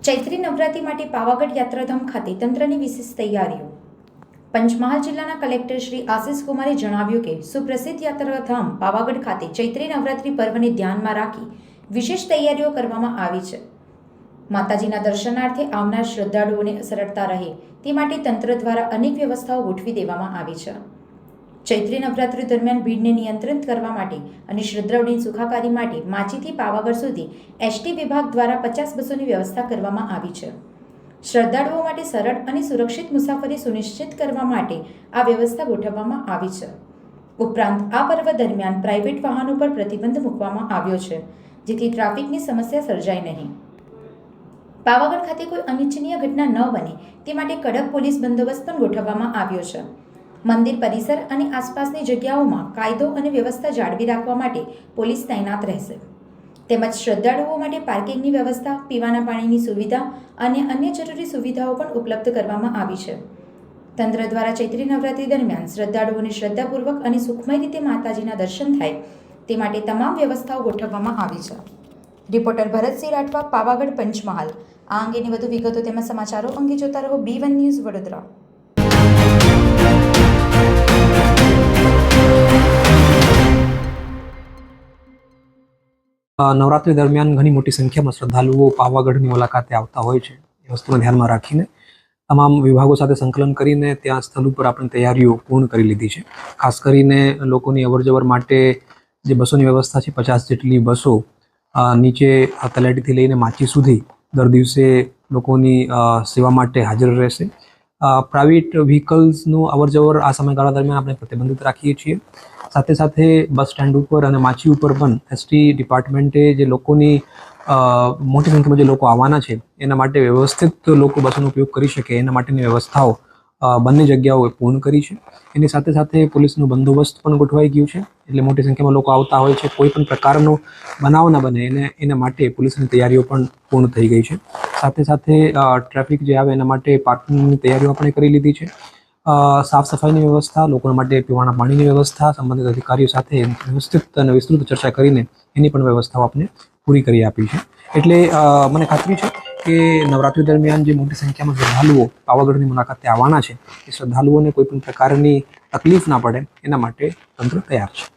ચૈત્રી નવરાત્રી માટે પાવાગઢ યાત્રાધામ ખાતે તંત્રની વિશેષ તૈયારીઓ. પંચમહાલ જિલ્લાના કલેક્ટર શ્રી આશિષ કુમારે જણાવ્યું કે સુપ્રસિદ્ધ યાત્રાધામ પાવાગઢ ખાતે ચૈત્રી નવરાત્રી પર્વને ધ્યાનમાં રાખી વિશેષ તૈયારીઓ કરવામાં આવી છે. માતાજીના દર્શનાર્થે આવનાર શ્રદ્ધાળુઓને સરળતા રહે તે માટે તંત્ર દ્વારા અનેક વ્યવસ્થાઓ ગોઠવી દેવામાં આવી છે. ચૈત્રી નવરાત્રી દરમિયાન ભીડને નિયંત્રિત કરવા માટે અને શ્રદ્ધાળુઓની સુખાકારી માટે માચીથી પાવાગઢ સુધી એસટી વિભાગ દ્વારા 50 બસોની વ્યવસ્થા કરવામાં આવી છે. શ્રદ્ધાળુઓ માટે સરળ અને સુરક્ષિત મુસાફરી સુનિશ્ચિત કરવા માટે આ વ્યવસ્થા ગોઠવવામાં આવી છે. ઉપરાંત આ પર્વ દરમિયાન પ્રાઇવેટ વાહનો પર પ્રતિબંધ મૂકવામાં આવ્યો છે, જેથી ટ્રાફિકની સમસ્યા સર્જાય નહીં. પાવાગઢ ખાતે કોઈ અનિચ્છનીય ઘટના ન બને તે માટે કડક પોલીસ બંદોબસ્ત પણ ગોઠવવામાં આવ્યો છે. મંદિર પરિસર અને આસપાસની જગ્યાઓમાં કાયદો અને વ્યવસ્થા જાળવી રાખવા માટે પોલીસ તૈનાત રહેશે. તેમજ શ્રદ્ધાળુઓ માટે પાર્કિંગની વ્યવસ્થા, પીવાના પાણીની સુવિધા અને અન્ય જરૂરી સુવિધાઓ પણ ઉપલબ્ધ કરવામાં આવી છે. તંત્ર દ્વારા ચૈત્રી નવરાત્રી દરમિયાન શ્રદ્ધાળુઓને શ્રદ્ધાપૂર્વક અને સુખમય રીતે માતાજીના દર્શન થાય તે માટે તમામ વ્યવસ્થાઓ ગોઠવવામાં આવી છે. રિપોર્ટર ભરતસિંહ રાઠવા, પાવાગઢ, પંચમહાલ. આ અંગેની વધુ વિગતો તેમજ સમાચારો અંગે જોતા રહો B1 ન્યૂઝ વડોદરા. નવરાત્રી દરમિયાન ઘણી મોટી સંખ્યામાં શ્રદ્ધાળુઓ પાવાગઢની મુલાકાતે આવતા હોય છે. એ વસ્તુને ધ્યાનમાં રાખીને તમામ વિભાગો સાથે સંકલન કરીને ત્યાં સ્થળ ઉપર આપણે તૈયારીઓ પૂર્ણ કરી લીધી છે. ખાસ કરીને લોકોની અવરજવર માટે જે બસોની વ્યવસ્થા છે, 50 જેટલી બસો નીચે તલાટીથી લઈને માચી સુધી દર દિવસે લોકોની સેવા માટે હાજર રહેશે. પ્રાઇવેટ વ્હીકલ્સનું અવરજવર આ સમયગાળા દરમિયાન આપણે પ્રતિબંધિત રાખીએ છીએ. સાથે સાથે બસ સ્ટેન્ડ ઉપર અને માચી ઉપર પણ એસટી ડિપાર્ટમેન્ટે જે લોકોની મોટી સંખ્યામાં જે લોકો આવવાના છે એના માટે વ્યવસ્થિત લોકો બસનો ઉપયોગ કરી શકે એના માટેની વ્યવસ્થાઓ બંને જગ્યાઓએ પૂર્ણ કરી છે. એની સાથે સાથે પોલીસનો બંદોબસ્ત પણ ગોઠવાઈ ગયું છે. એટલે મોટી સંખ્યામાં લોકો આવતા હોય છે, કોઈ પણ પ્રકારનો બનાવ ન બને એના માટે પોલીસની તૈયારીઓ પણ પૂર્ણ થઈ ગઈ છે. સાથે સાથે ટ્રાફિક જે આવે એના માટે પાર્કિંગની તૈયારીઓ આપણે કરી લીધી છે. સાફ સફાઈની વ્યવસ્થા, લોકોના માટે પીવાના પાણીની વ્યવસ્થા સંબંધિત અધિકારીઓ સાથે વ્યવસ્થિત અને વિસ્તૃત ચર્ચા કરીને એની પણ વ્યવસ્થાઓ આપણે પૂરી કરી આપી છે. એટલે મને ખાતરી છે કે નવરાત્રી દરમિયાન જે મોટી સંખ્યામાં શ્રદ્ધાળુઓ પાવાગઢની મુલાકાતે આવવાના છે એ શ્રદ્ધાળુઓને કોઈ પણ પ્રકારની તકલીફ ના પડે એના માટે તંત્ર તૈયાર છે.